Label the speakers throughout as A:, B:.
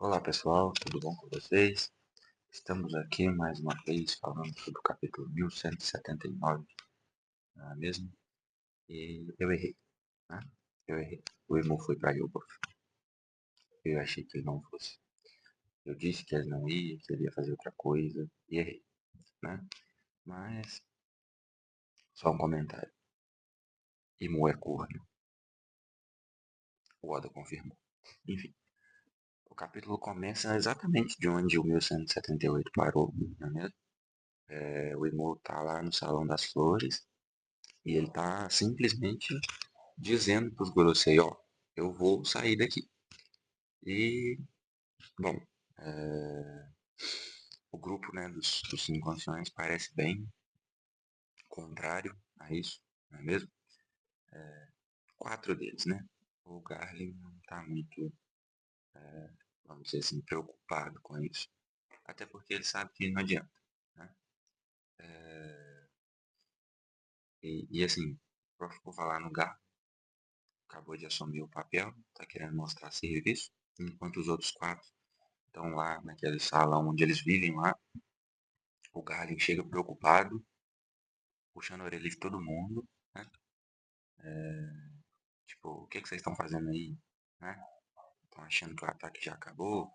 A: Olá pessoal, tudo bom com vocês? Estamos aqui mais uma vez falando sobre o capítulo 1179, não é mesmo? E eu errei, né? Eu errei. O Emo foi para Yugoth. Eu achei que ele não fosse. Eu disse que ele não ia, que ele ia fazer outra coisa, e errei, né? Mas, só um comentário. Emo é corno. O Oda confirmou. Enfim, o capítulo começa exatamente de onde o 1178 parou, não é mesmo? O Emo tá lá no Salão das Flores, e ele tá simplesmente dizendo para os Gorosei, ó, eu vou sair daqui. E, bom, é, o grupo, né, dos cinco anciões parece bem contrário a isso, não é mesmo? Quatro deles, né? O Garlin não está muito, vamos dizer assim, preocupado com isso. Até porque ele sabe que não adianta, né? E assim, vou falar no Garlin, acabou de assumir o papel, está querendo mostrar serviço, enquanto os outros quatro estão lá naquele salão onde eles vivem lá. O Garlin chega preocupado, puxando a orelha de todo mundo, né? Tipo, o que vocês estão fazendo aí, né? Estão achando que o ataque já acabou,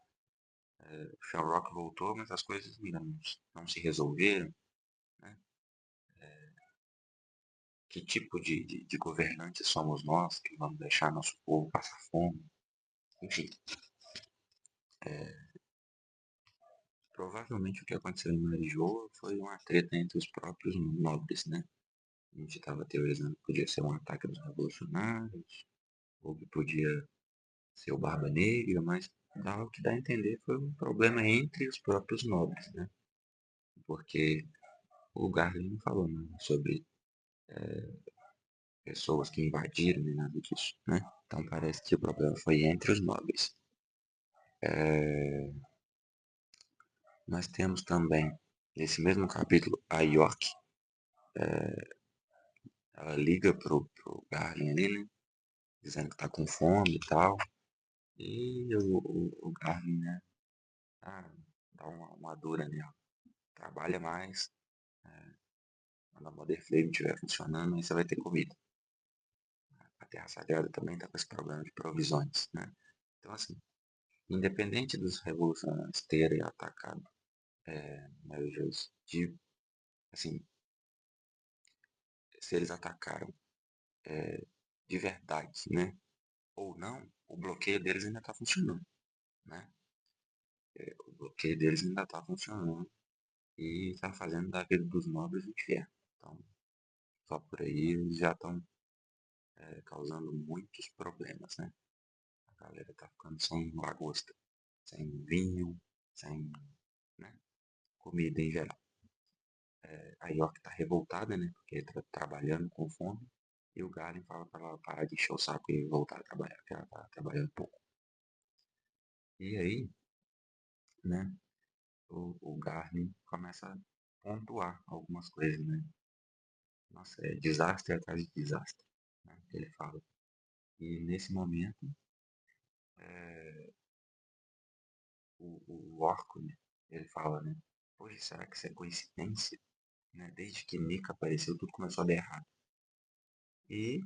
A: o Shamrock voltou, mas as coisas ainda não se resolveram, né? Que tipo de governantes somos nós que vamos deixar nosso povo passar fome? Enfim, provavelmente o que aconteceu em Marijoa foi uma treta entre os próprios nobres, né? A gente estava teorizando que podia ser um ataque dos revolucionários, ou que podia ser o Barba Negra, mas o que dá a entender foi um problema entre os próprios nobres, né? Porque o Garlin não falou nada sobre pessoas que invadiram nem nada disso, né? Então parece que o problema foi entre os nobres. Nós temos também, nesse mesmo capítulo, a York. Ela liga pro Garlin ali, né? Dizendo que tá com fome e tal. E o Garlin, né? Ah, dá uma dura nela. Trabalha mais. Quando a Mother Flame estiver funcionando, aí você vai ter comida. A Terra Sagrada também tá com esse problema de provisões, né? Então, assim, independente dos revolucionários terem atacado Marijos, de, assim, se eles atacaram de verdade, né? Ou não, o bloqueio deles ainda está funcionando, né? O bloqueio deles ainda está funcionando e está fazendo da vida dos nobres um inferno. Então, só por aí eles já estão causando muitos problemas, né? A galera tá ficando sem lagosta, sem vinho, sem, né, comida em geral. A York tá revoltada, né? Porque tá trabalhando com fome. E o Garen fala pra ela parar de encher o saco e voltar a trabalhar, porque ela tá trabalhando pouco. E aí, né, o Garmin começa a pontuar algumas coisas, né? Nossa, é desastre atrás de desastre, né? Que ele fala. E nesse momento, é, o Orco, né, ele fala, né? Poxa, será que isso é coincidência? Né? Desde que Mika apareceu, tudo começou a dar errado. E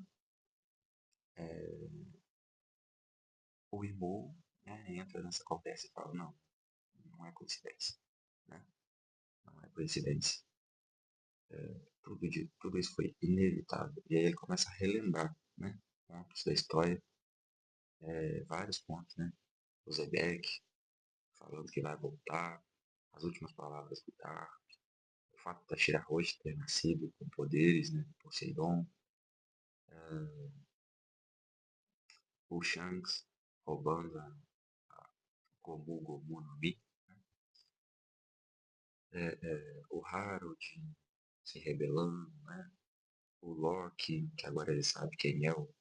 A: o Imo, né, entra nessa conversa e fala, não, não é coincidência, né? Não é coincidência. Tudo isso foi inevitável. E aí ele começa a relembrar, né, pontos da história, vários pontos, né? O Zebek falando que vai voltar, as últimas palavras do Dar, o fato da Shirahoshi ter nascido com poderes, né, Poseidon, o Shanks roubando a Gomu Gomu no Mi, o Harold se rebelando, né? O Loki, que agora ele sabe quem é o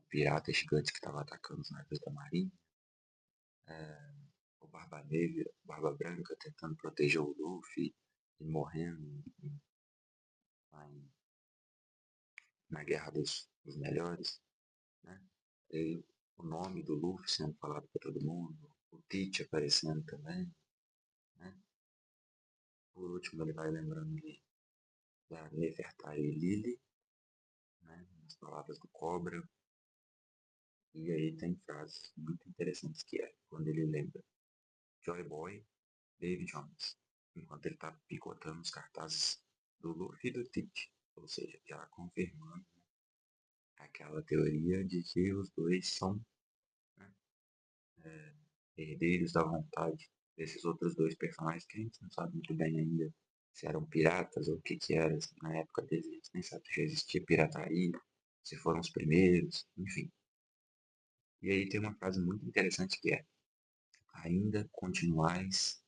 A: pirata gigante que estava atacando os navios da Marinha. O Barba Negra, Barba Branca tentando proteger o Luffy e morrendo na Guerra dos Melhores. Né? E o nome do Luffy sendo falado para todo mundo. o Tite aparecendo também, né? Por último, ele vai lembrando ali da Nefertari Lili, né? As palavras do cobra. E aí tem frases muito interessantes que é quando ele lembra Joy Boy, Davy Jones, enquanto ele está picotando os cartazes do Luffy e do Tite, ou seja, já confirmando aquela teoria de que os dois são, né, herdeiros da vontade desses outros dois personagens que a gente não sabe muito bem ainda se eram piratas ou o que que era. Na época deles, a gente nem sabe se já existia pirataria, se foram os primeiros, enfim. E aí tem uma frase muito interessante que é: ainda continuais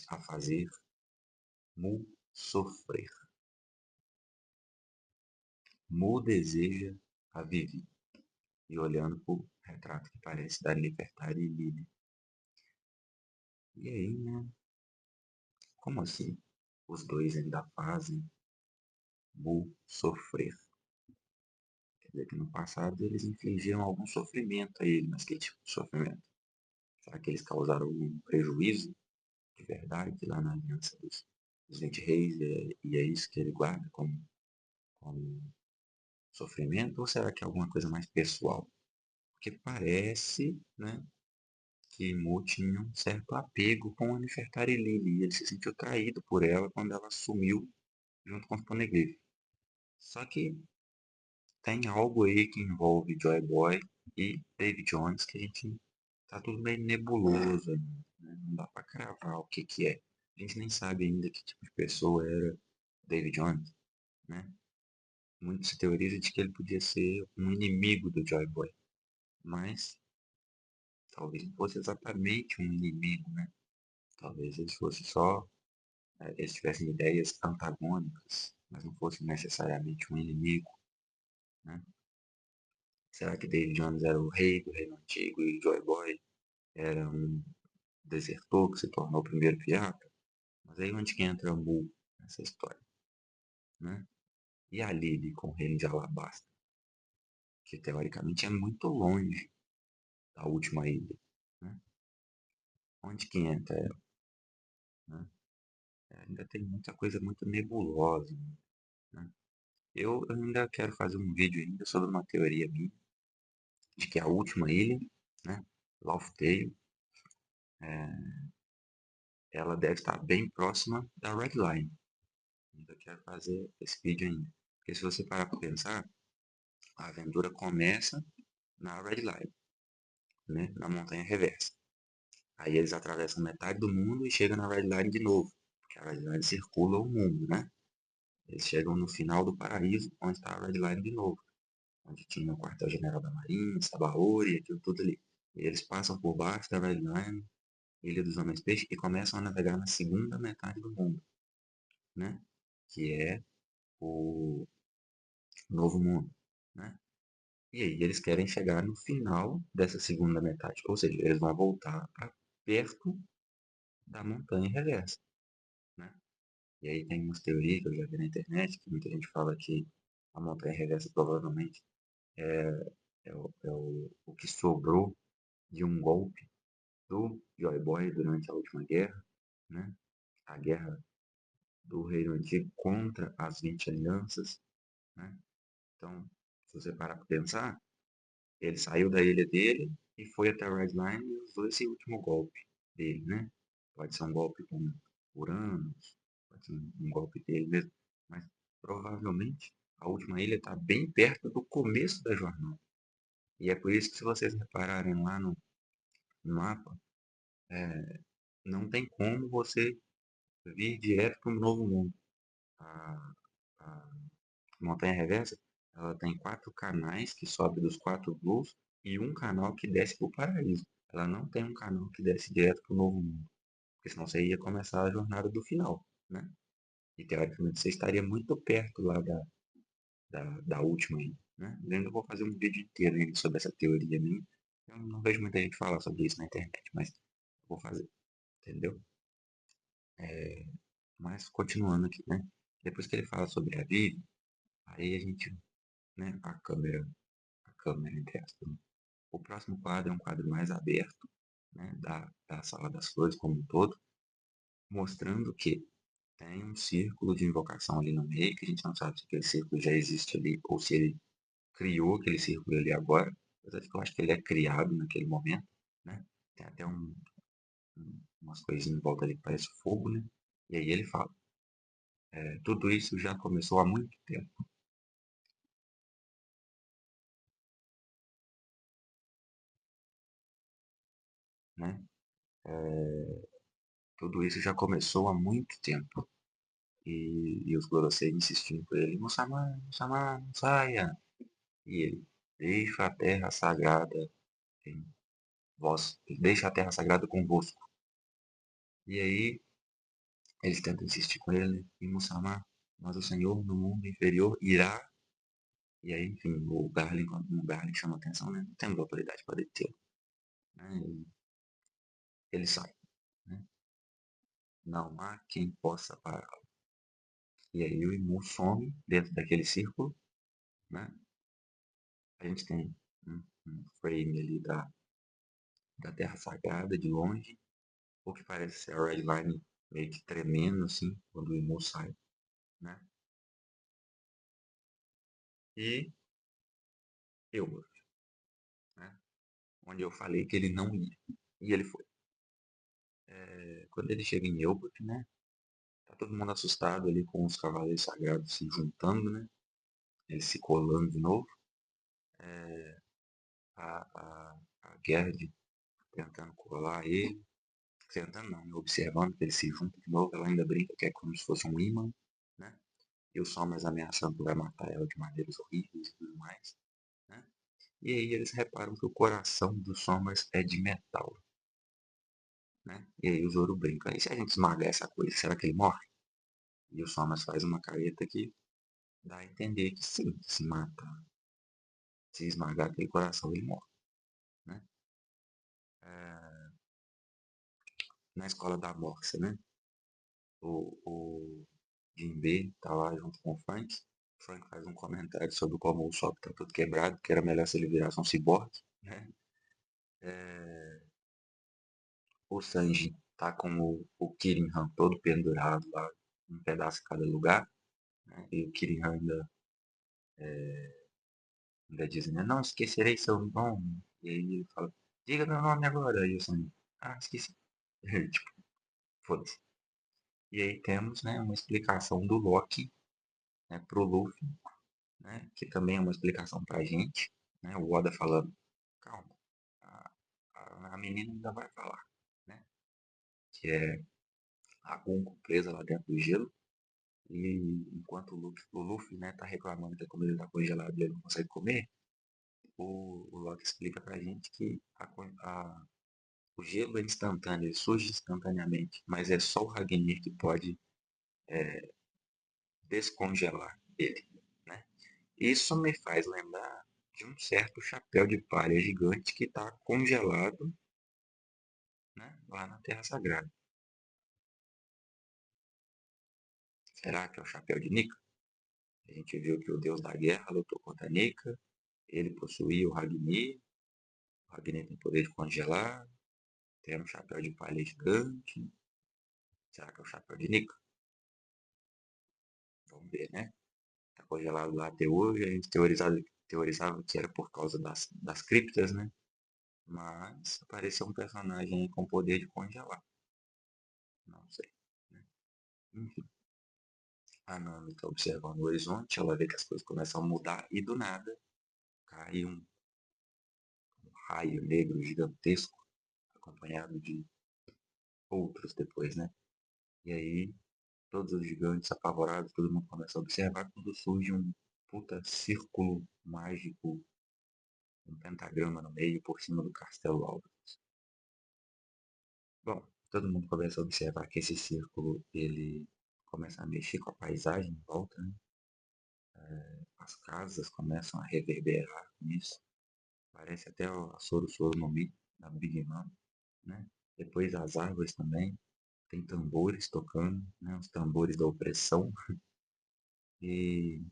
A: a fazer Mu sofrer. Mu deseja a Vivi. E olhando pro retrato que parece da Nefertari e Lily. E aí, né? Como assim? Os dois ainda fazem Mu sofrer. Quer dizer que no passado eles infligiram algum sofrimento a ele, mas que tipo de sofrimento? Será que eles causaram algum prejuízo de verdade lá na aliança dos 20 reis e é isso que ele guarda como sofrimento? Ou será que é alguma coisa mais pessoal? Porque parece, né, que Mu tinha um certo apego com a Nefertari Lily e ele se sentiu traído por ela quando ela sumiu junto com os Poneglyph. Só que tem algo aí que envolve Joy Boy e Dave Jones que a gente tá tudo meio nebuloso ainda, né? Não dá pra cravar o que que é. A gente nem sabe ainda que tipo de pessoa era Dave Jones, né? Muito se teoriza de que ele podia ser um inimigo do Joy Boy, mas talvez não fosse exatamente um inimigo, né? Talvez ele fosse só, eles tivessem ideias antagônicas, mas não fosse necessariamente um inimigo, né? Será que Dave Jones era o rei do reino antigo e Joy Boy era um desertor que se tornou o primeiro pirata? Mas aí onde que entra Mu nessa história, né? E a Lily com o reino de Alabasta, que teoricamente é muito longe da última ilha, né? Onde que entra ela, né? Ainda tem muita coisa muito nebulosa, né? Eu ainda quero fazer um vídeo ainda sobre uma teoria minha de que a última ilha, né, Laugh Tale, é, ela deve estar bem próxima da Red Line. Ainda quero fazer esse vídeo ainda. Porque se você parar para pensar, a aventura começa na Red Line, né, na Montanha Reversa. Aí eles atravessam metade do mundo e chegam na Red Line de novo. Porque a Red Line circula o mundo, né? Eles chegam no final do paraíso, onde está a Red Line de novo. Onde tinha o quartel-general da Marinha, Sabaori, aquilo tudo ali. E eles passam por baixo da Red Line, Ilha dos Homens Peixe, e começam a navegar na segunda metade do mundo, né? Que é o Novo Mundo, né? E aí eles querem chegar no final dessa segunda metade, ou seja, eles vão voltar para perto da montanha reversa, né? E aí tem umas teorias que eu já vi na internet, que muita gente fala que a montanha reversa provavelmente é o que sobrou de um golpe do Joy Boy durante a última guerra, né? A guerra do Reino Antigo contra as 20 alianças, né? Então, se você parar para pensar, ele saiu da ilha dele e foi até a Red Line e usou esse último golpe dele, né? Pode ser um golpe com Uranus, pode ser um golpe dele mesmo, mas provavelmente a última ilha está bem perto do começo da jornada. E é por isso que se vocês repararem lá no mapa, é, não tem como você vir direto para um novo mundo. A Montanha Reversa, ela tem 4 canais que sobe dos 4 blues e um canal que desce para o paraíso. Ela não tem um canal que desce direto para o novo mundo, porque senão você ia começar a jornada do final, né? E teoricamente você estaria muito perto lá da última aí, né? Eu ainda vou fazer um vídeo inteiro ainda sobre essa teoria minha. Eu não vejo muita gente falar sobre isso na internet, mas vou fazer, entendeu? É, mas continuando aqui, né? Depois que ele fala sobre a Vivi, aí a gente, né, a câmera entre aspas, né? O próximo quadro é um quadro mais aberto, né, da Sala das Flores como um todo, mostrando que tem um círculo de invocação ali no meio, que a gente não sabe se aquele círculo já existe ali ou se ele criou aquele círculo ali agora. Apesar de que eu acho que ele é criado naquele momento, né? Tem até umas coisinhas em volta ali que parece fogo, né? E aí ele fala, tudo isso já começou há muito tempo, né? É, tudo isso já começou há muito tempo. E os Gorosei insistindo com ele, Musamã, Musamã, não saia. E ele, deixa a terra sagrada em vós, deixa a terra sagrada convosco. E aí eles tentam insistir com ele, e Musamã, mas o Senhor no mundo inferior irá. E aí, enfim, quando o Garlin chama atenção, né? Não temos autoridade para detê-lo. Né? E ele sai. Né? Não há quem possa pará-lo. E aí o Imu some dentro daquele círculo. Né? A gente tem um frame ali da Terra Sagrada de longe. O que parece ser a Redline meio que tremendo assim, quando o Imu sai. Né? E eu, né? Onde eu falei que ele não ia. E ele foi. Quando ele chega em Elbert, né? Tá todo mundo assustado ali com os cavaleiros sagrados se juntando, né? Eles se colando de novo. É, a Gerd tentando colar ele. Tentando não, né? Observando que ele se junta de novo. Ela ainda brinca que é como se fosse um imã, né? E o Sommers ameaçando que vai matar ela de maneiras horríveis e tudo mais, né? E aí eles reparam que o coração do Sommers é de metal, né? E aí o Zoro brinca. E se a gente esmagar essa coisa, será que ele morre? E o Sommers faz uma careta que dá a entender que sim, se mata, se esmagar aquele coração, ele morre, né? É, na escola da Morsa, né? O Jinbe tá lá junto com o Frank. O Frank faz um comentário sobre como o Sop tá todo quebrado, que era melhor se ele virasse um ciborgue, né? É, o Sanji tá com o Kirin-Han todo pendurado lá, um pedaço em cada lugar, né? E o Kirin-Han ainda diz, né? Não esquecerei seu nome. E aí ele fala, diga meu nome agora. E o Sanji, esqueci. Tipo, foda-se. E aí temos, né, uma explicação do Loki, né, pro Luffy, né, que também é uma explicação pra gente, né, o Oda falando, calma, a, a menina ainda vai falar, né, que é a Gunko presa lá dentro do gelo, e enquanto o Luffy, né, tá reclamando que a comida tá congelada e ele não consegue comer, o Loki explica pra gente que o gelo é instantâneo, ele surge instantaneamente, mas é só o Ragnar que pode descongelar ele, né? Isso me faz lembrar de um certo chapéu de palha gigante que está congelado, né, lá na Terra Sagrada. Será que é o chapéu de Nika? A gente viu que o deus da guerra lutou contra Nika, ele possuía o Ragni tem poder de congelar, tem um chapéu de palha gigante. Será que é o chapéu de Nika? Vamos ver, né? Tá congelado lá até hoje, a gente teorizava que era por causa das criptas, né? Mas apareceu um personagem com poder de congelar. Não sei. Né? Enfim, a Nami está observando o horizonte, ela vê que as coisas começam a mudar e do nada cai um raio negro gigantesco, acompanhado de outros depois, né? E aí, todos os gigantes apavorados, todo mundo começa a observar quando surge um puta círculo mágico, um pentagrama no meio por cima do castelo alto. Bom, todo mundo começa a observar que esse círculo, ele começa a mexer com a paisagem em volta, né? As casas começam a reverberar nisso. Parece até a Soro Soro no Mi, da Big Mom, né? Depois as árvores também, tem tambores tocando, né? Os tambores da opressão. E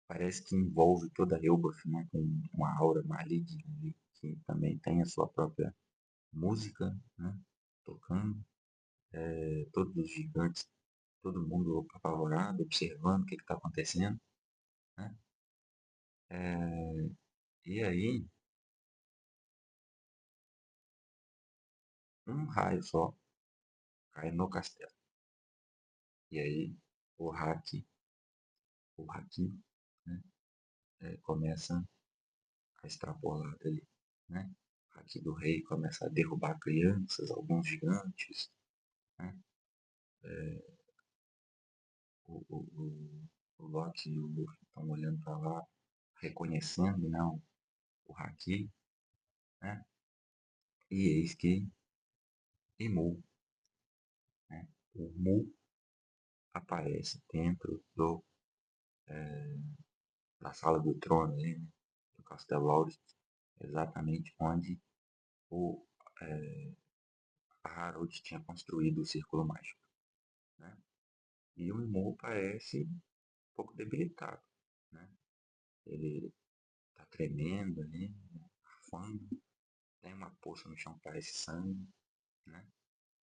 A: parece que envolve toda a Elbaf, né? Com uma aura maligna ali. que também tem a sua própria música, né, tocando. Todos os gigantes, todo mundo apavorado, observando o que está acontecendo, né? E aí, um raio só cai no castelo. E aí, o Haki, né, começa a extrapolar dali, né? O Haki do rei começa a derrubar crianças, alguns gigantes, né? O, o, o, o Loki e o Luffy estão olhando para lá, reconhecendo, né, o Haki, né? E eis que Imu, né? O Mu aparece dentro da sala do trono ali, né, do Castelo Áureo, exatamente onde o é, Harold tinha construído o Círculo Mágico, né? E o Mu parece um pouco debilitado, né? Ele tá tremendo ali, né, arfando, tem uma poça no chão, parece sangue, né?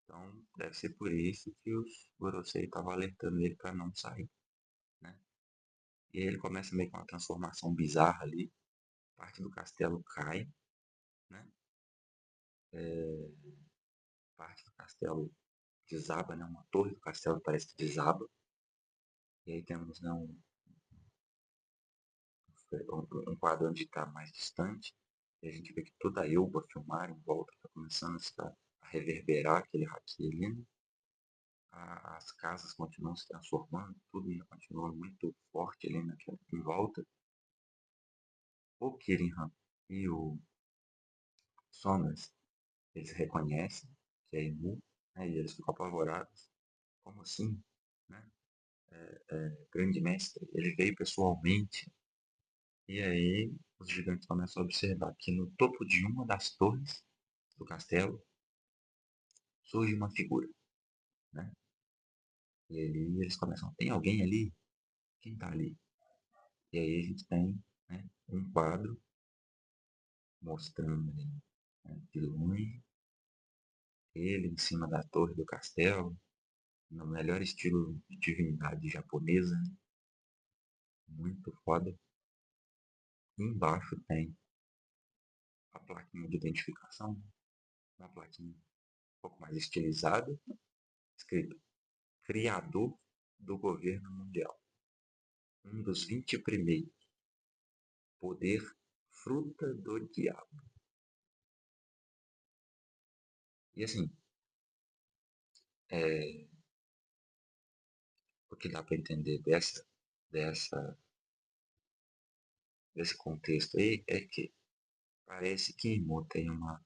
A: Então deve ser por isso que os Gorosei estavam alertando ele para não sair, né? E aí ele começa meio com uma transformação bizarra ali, parte do castelo cai, né? É, parte do castelo desaba, né? Uma torre do castelo parece que desaba. E aí temos, né, um quadro onde está mais distante. E a gente vê que toda a Elba filmar em volta está começando a reverberar aquele haki ali, né? As casas continuam se transformando, tudo continua muito forte ali naquela, em volta. O Kirin e o Sonas, eles reconhecem que é Imu, né? E eles ficam apavorados. Como assim? Né? Grande mestre, ele veio pessoalmente. E aí os gigantes começam a observar que no topo de uma das torres do castelo surge uma figura, né? E aí eles começam, tem alguém ali? Quem tá ali? E aí a gente tem, né, um quadro mostrando ali, né, de longe ele em cima da torre do castelo, no melhor estilo de divindade japonesa, né? Muito foda. E embaixo tem a plaquinha de identificação, né? Uma plaquinha um pouco mais estilizada, escrito Criador do Governo Mundial. Um dos 20 primeiros. Poder Fruta do Diabo. E assim, é, o que dá para entender dessa, desse contexto aí é que parece que Imo tem uma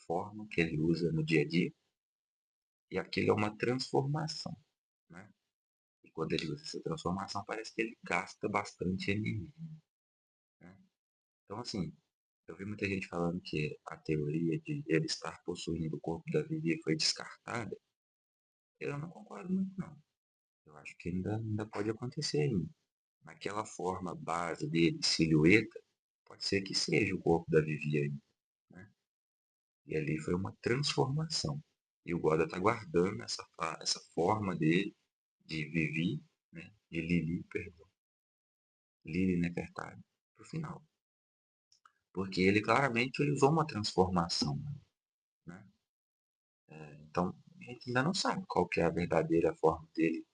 A: forma que ele usa no dia a dia e aquilo é uma transformação, né? E quando ele usa essa transformação, parece que ele gasta bastante energia, né? Então, assim, eu vi muita gente falando que a teoria de ele estar possuindo o corpo da Vivi foi descartada. Eu não concordo muito, não. Eu acho que ainda pode acontecer ainda. Naquela forma base dele, silhueta, pode ser que seja o corpo da Vivi ainda, né? E ali foi uma transformação. E o Goda está guardando essa forma dele, de Vivi, né? De Lili, perdão. Lili Nefertari, para o final. Porque ele claramente ele usou uma transformação, né? Então, a gente ainda não sabe qual que é a verdadeira forma dele,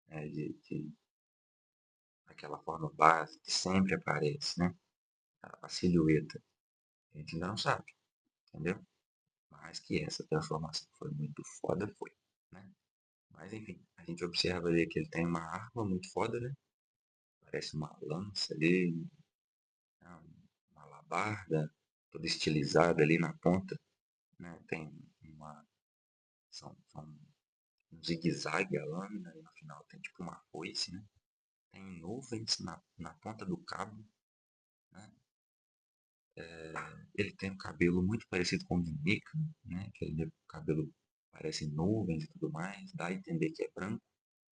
A: né? De aquela forma base que sempre aparece, né? A silhueta. A gente ainda não sabe, entendeu? Mas que essa transformação foi muito foda, foi, né? Mas enfim, a gente observa ali que ele tem uma arma muito foda, né? Parece uma lança ali, né? Uma alabarda, toda estilizada ali na ponta, né? Tem uma. São um zigue-zague a lâmina e no final tem tipo uma foice, né? Tem nuvens na ponta do cabo, né? Ele tem um cabelo muito parecido com o de Mika, né? Aquele cabelo parece nuvens e tudo mais, dá a entender que é branco,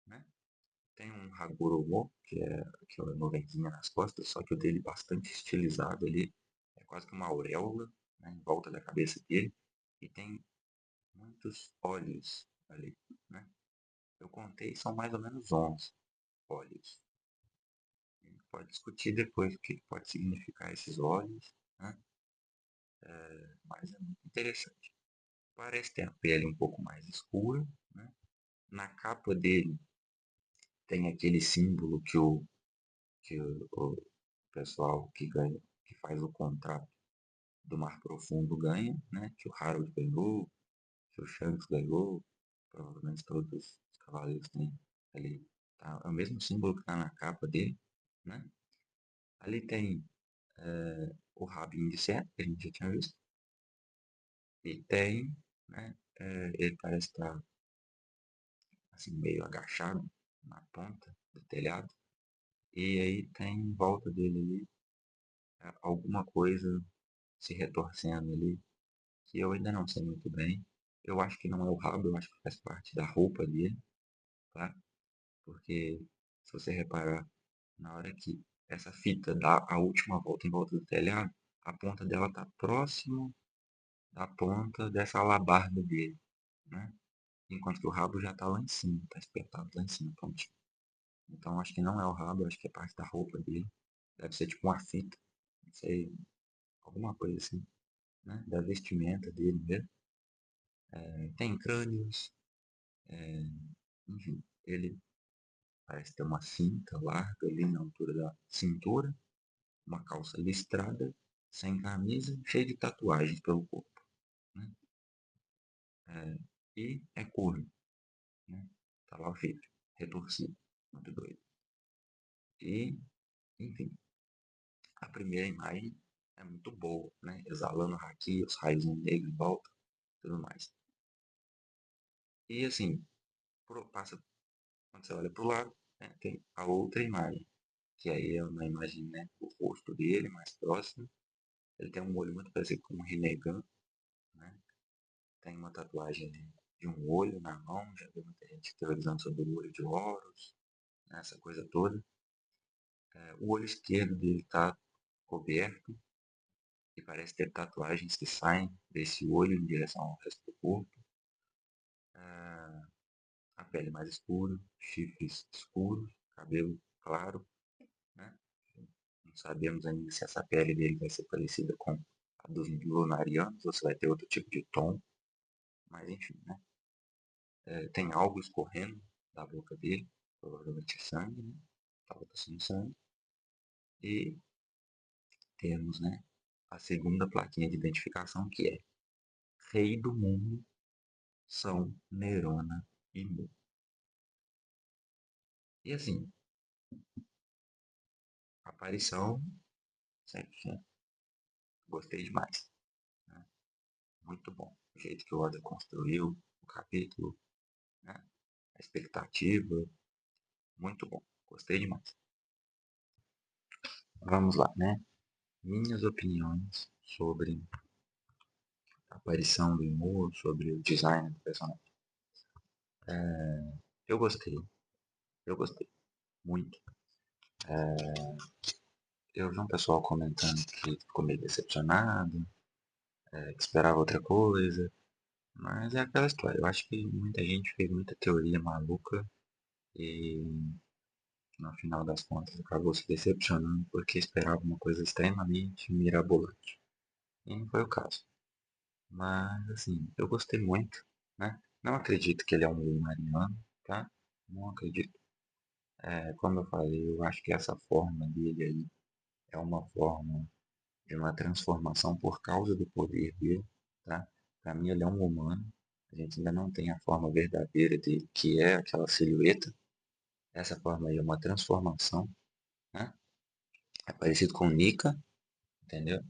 A: né? Tem um Hagoromo, que é aquela nuvenzinha nas costas, só que o dele bastante estilizado ali. É quase que uma auréola, né, em volta da cabeça dele. E tem muitos olhos ali, né? Eu contei, são mais ou menos 11 olhos. A gente pode discutir depois o que pode significar esses olhos, né? Mas é muito interessante. Parece ter a pele um pouco mais escura, né? Na capa dele tem aquele símbolo que o pessoal que ganha, que faz o contrato do Mar Profundo ganha, né? Que o Harold ganhou, que o Shanks ganhou, provavelmente todos os cavaleiros têm ali. Tá? É o mesmo símbolo que está na capa dele, né? Ali tem o rabinho de seta, que a gente já tinha visto, e tem, né? Ele parece estar assim meio agachado na ponta do telhado, e aí tem em volta dele ali alguma coisa se retorcendo ali, que eu ainda não sei muito bem. Eu acho que não é o rabo, eu acho que faz parte da roupa dele, tá? Porque se você reparar, na hora que essa fita dá a última volta em volta do telhado, a ponta dela está próximo da ponta dessa alabarda dele, né? Enquanto que o rabo já está lá em cima, está espetado lá em cima, pontinho. Então acho que não é o rabo, acho que é parte da roupa dele. Deve ser tipo uma fita, não sei, alguma coisa assim, né? Da vestimenta dele mesmo. Tem crânios, é, enfim, ele parece ter uma cinta larga ali na altura da cintura, uma calça listrada, sem camisa, cheia de tatuagens pelo corpo, né? E é corno, né? Tá lá o jeito, retorcido, muito doido. E, enfim, a primeira imagem é muito boa, né? Exalando haki, os raios negros em volta, tudo mais. E assim, passa, quando você olha para o lado, né, tem a outra imagem, que aí é uma imagem, né, do rosto dele, mais próximo. Ele tem um olho muito parecido com um Rinnegan, né? Tem uma tatuagem de um olho na mão, já vi muita gente teorizando sobre o olho de Horus, né, essa coisa toda. O olho esquerdo dele está coberto e parece ter tatuagens que saem desse olho em direção ao resto do corpo. A pele mais escura, chifres escuros, cabelo claro, né? Não sabemos ainda se essa pele dele vai ser parecida com a dos lunarianos ou se vai ter outro tipo de tom, mas enfim, né? Tem algo escorrendo da boca dele, provavelmente sangue, né? Estava passando sangue. E temos, né, a segunda plaquinha de identificação que é Rei do Mundo, São Nerona e Mu. E assim, aparição 100%. Gostei demais. Né? Muito bom. O jeito que o Oda construiu o capítulo, né? A expectativa, muito bom. Gostei demais. Vamos lá, né? Minhas opiniões sobre a aparição do Imu, sobre o design do personagem. Eu gostei. Eu gostei. Muito. Eu vi um pessoal comentando que ficou meio decepcionado, que esperava outra coisa. Mas é aquela história. Eu acho que muita gente fez muita teoria maluca e no final das contas acabou se decepcionando porque esperava uma coisa extremamente mirabolante. E não foi o caso. Mas assim, eu gostei muito, né? Não acredito que ele é um mariano, tá? Não acredito. Como eu falei, eu acho que essa forma dele aí é uma forma de uma transformação por causa do poder dele, tá? Para mim ele é um humano. A gente ainda não tem a forma verdadeira dele, que é aquela silhueta. Essa forma aí é uma transformação, né? É parecido com o Nika, entendeu?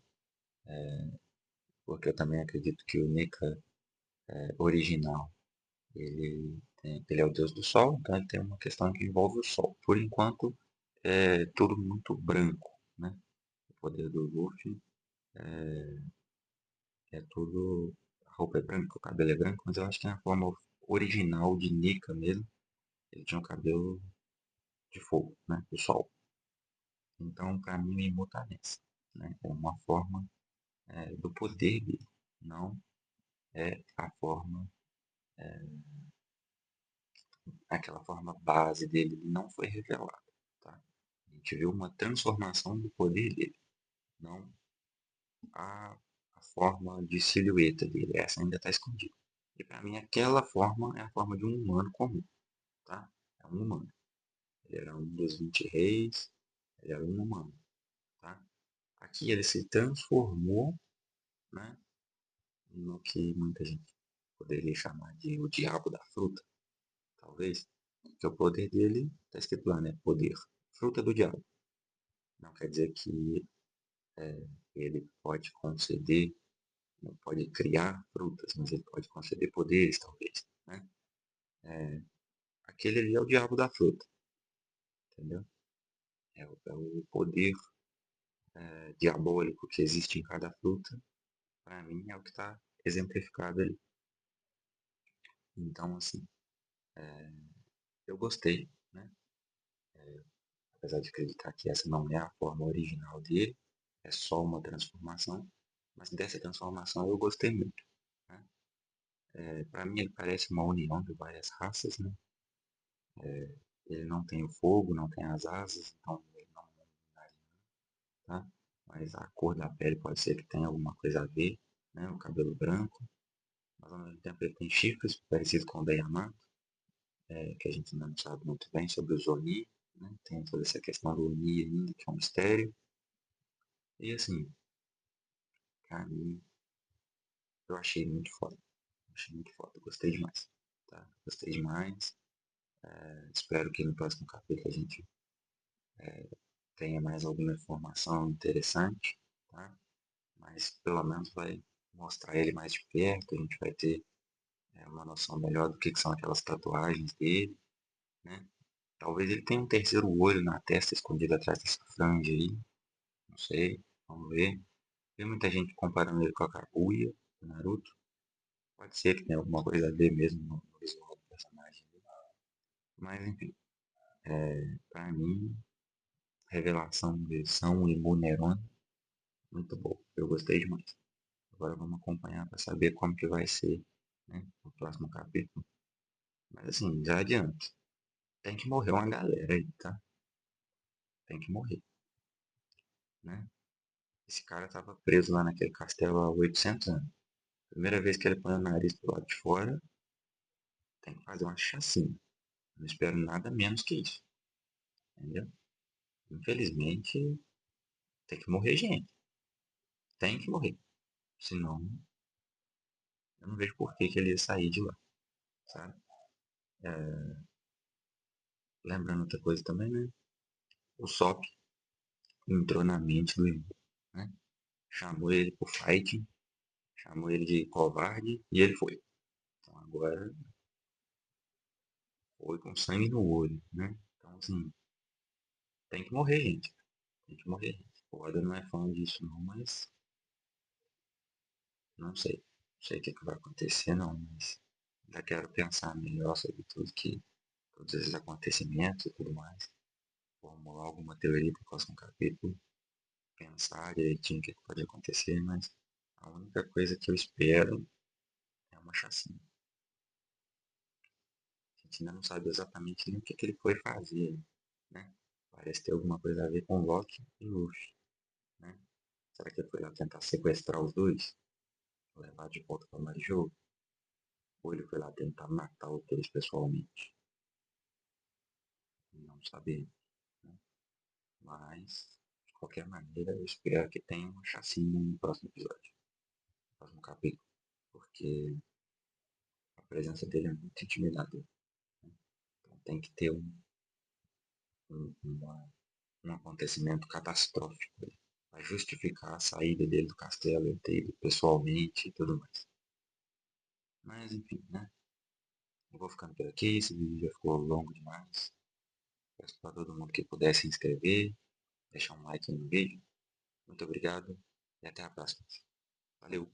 A: Porque eu também acredito que o Nika original, ele é o deus do sol, então ele tem uma questão que envolve o sol. Por enquanto, é tudo muito branco, né? O poder do Luffy é tudo... A roupa é branca, o cabelo é branco, mas eu acho que é a forma original de Nika mesmo. Ele tinha um cabelo de fogo, né? Do sol. Então, para mim, o Emu tá nessa, né? É uma forma do poder dele, não é a forma, aquela forma base dele, ele não foi revelada, tá? A gente viu uma transformação do poder dele, não a forma de silhueta dele, essa ainda está escondida. E para mim, aquela forma é a forma de um humano comum, tá? É um humano. Ele era um dos 20 reis, ele era um humano, tá? Aqui ele se transformou, né, no que muita gente poderia chamar de o diabo da fruta, talvez. Porque o poder dele, está escrito lá, né? Poder, fruta do diabo. Não quer dizer que ele pode conceder, não pode criar frutas, mas ele pode conceder poderes, talvez, né? Aquele ali é o diabo da fruta, entendeu? É o poder diabólico que existe em cada fruta, para mim é o que está exemplificado ali. Então, assim, eu gostei, né? Apesar de acreditar que essa não é a forma original dele, é só uma transformação, mas dessa transformação eu gostei muito, né? Para mim ele parece uma união de várias raças, né? Ele não tem o fogo, não tem as asas, então ele não é, tá? Mas a cor da pele pode ser que tenha alguma coisa a ver, né? O cabelo branco, mas ao mesmo tempo ele tem chifres parecidos com o da Yamato, que a gente ainda não sabe muito bem sobre os Oni, né? Tem toda essa questão do Oni ainda, que é um mistério. E assim, pra mim, eu achei muito foda. Achei muito foda, gostei demais. Tá? Gostei demais. Espero que no próximo capítulo a gente tenha mais alguma informação interessante, tá? Mas pelo menos vai mostrar ele mais de perto, a gente vai ter uma noção melhor do que são aquelas tatuagens dele, né? Talvez ele tenha um terceiro olho na testa escondido atrás dessa franja aí, não sei, vamos ver. Tem muita gente comparando ele com a Kaguya do Naruto. Pode ser que tenha alguma coisa a ver mesmo no visual do personagem. Mas enfim, pra mim, revelação de São e Muneron, muito bom. Eu gostei demais. Agora vamos acompanhar para saber como que vai ser, né, o próximo capítulo. Mas assim, já adianto. Tem que morrer uma galera aí, tá? Tem que morrer, né? Esse cara tava preso lá naquele castelo há 800 anos. Primeira vez que ele põe o nariz pro lado de fora, tem que fazer uma chacina. Não espero nada menos que isso, entendeu? Infelizmente, tem que morrer gente. Tem que morrer. Senão, eu não vejo por que ele ia sair de lá, sabe? Lembrando outra coisa também, né? O Sop entrou na mente do irmão, né? Chamou ele pro fight, chamou ele de covarde e ele foi. Então agora foi com sangue no olho, né? Então assim, tem que morrer, gente. Tem que morrer. O Oda não é fã disso não, mas não sei. Não sei o que vai acontecer não, mas ainda quero pensar melhor sobre todos esses acontecimentos e tudo mais. Formular alguma teoria para o próximo capítulo. Pensar direitinho o que pode acontecer, mas a única coisa que eu espero é uma chacina. A gente ainda não sabe exatamente nem o que ele foi fazer, né? Parece ter alguma coisa a ver com Loki e Luffy, né? Será que ele foi lá tentar sequestrar os dois? Levar de volta para Marijoa? Ou ele foi lá tentar matar os dois pessoalmente? Não sabemos, né? Mas, de qualquer maneira, eu espero que tenha uma chacina no próximo episódio, no próximo capítulo, porque a presença dele é muito intimidadora. Né? Então tem que ter um acontecimento catastrófico para justificar a saída dele do castelo, ele ter ido pessoalmente e tudo mais. Mas enfim, né? Eu vou ficando por aqui, esse vídeo já ficou longo demais. Peço para todo mundo que puder se inscrever, deixar um like no vídeo. Muito obrigado e até a próxima. Valeu!